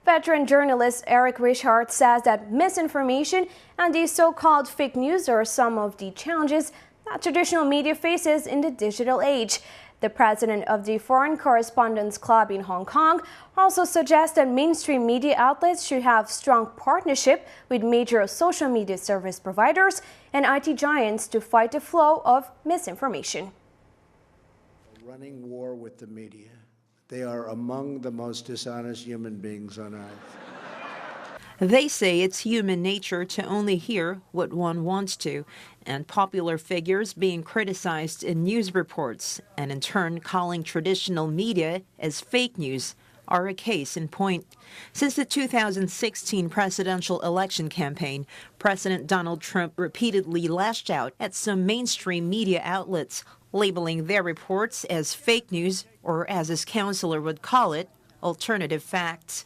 Veteran journalist Eric Wishart says that misinformation and the so-called fake news are some of the challenges that traditional media faces in the digital age. The president of the Foreign Correspondents Club in Hong Kong also suggests that mainstream media outlets should have strong partnership with major social media service providers and IT giants to fight the flow of misinformation. Running war with the media. They are among the most dishonest human beings on earth. They say it's human nature to only hear what one wants to, and popular figures being criticized in news reports and in turn calling traditional media as fake news are a case in point. Since the 2016 presidential election campaign, President Donald Trump repeatedly lashed out at some mainstream media outlets, labeling their reports as fake news, or as his counselor would call it, alternative facts.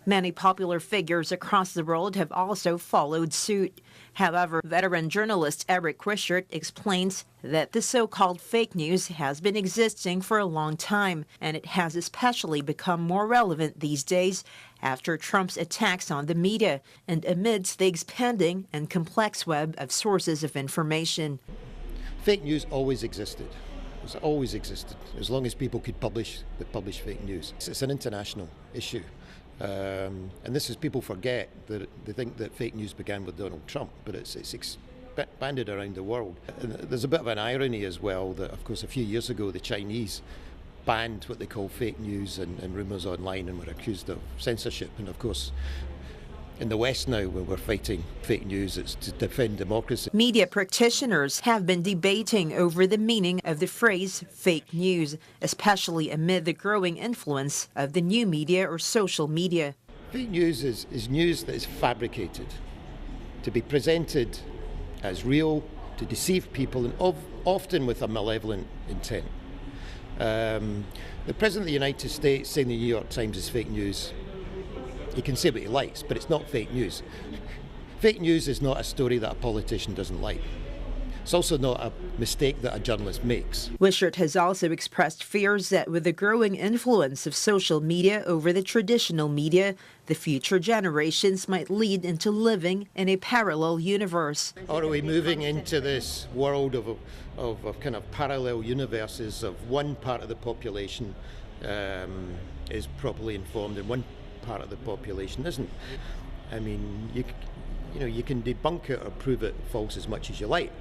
Many popular figures across the world have also followed suit. However, veteran journalist Eric Wishart explains that the so-called fake news has been existing for a long time, and it has especially become more relevant these days after Trump's attacks on the media and amidst the expanding and complex web of sources of information. Fake news always existed. It's always existed, as long as people could publish fake news. It's an international issue. And this is, people forget that they think that fake news began with Donald Trump, but it's expanded around the world. And there's a bit of an irony as well that, of course, a few years ago the Chinese banned what they call fake news and rumours online and were accused of censorship. And of course, in the West now, when we're fighting fake news, it's to defend democracy. Media practitioners have been debating over the meaning of the phrase fake news, especially amid the growing influence of the new media or social media. Fake news is news that is fabricated, to be presented as real, to deceive people, and often with a malevolent intent. The President of the United States saying the New York Times is fake news, he can say what he likes, but it's not fake news. Fake news is not a story that a politician doesn't like. It's also not a mistake that a journalist makes. Wishart has also expressed fears that with the growing influence of social media over the traditional media, the future generations might lead into living in a parallel universe. Or are we moving into this world of kind of parallel universes of one part of the population is properly informed and one part of the population isn't? I mean, you can debunk it or prove it false as much as you like.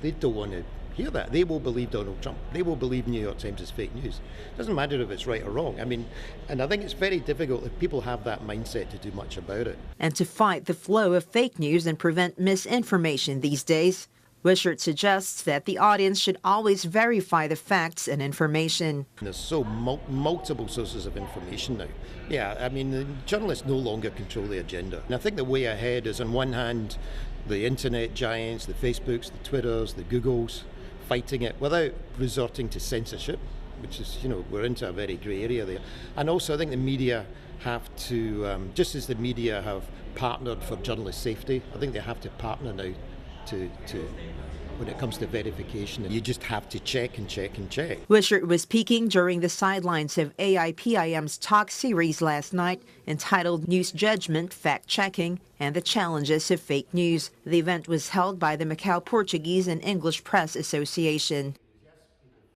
They don't want to hear that. They will believe Donald Trump. They will believe New York Times is fake news. It doesn't matter if it's right or wrong. I mean, and I think it's very difficult if people have that mindset to do much about it. And to fight the flow of fake news and prevent misinformation these days, Wishart suggests that the audience should always verify the facts and information. There's so multiple sources of information now. Yeah, I mean, the journalists no longer control the agenda. And I think the way ahead is, on one hand, the internet giants, the Facebooks, the Twitters, the Googles, fighting it without resorting to censorship, which is, we're into a very grey area there. And also, I think the media have to, just as the media have partnered for journalist safety, I think they have to partner now to when it comes to verification. You just have to check and check and check. Wishart was speaking during the sidelines of AIPIM's talk series last night entitled News Judgment, Fact Checking, and the Challenges of Fake News. The event was held by the Macau Portuguese and English Press Association.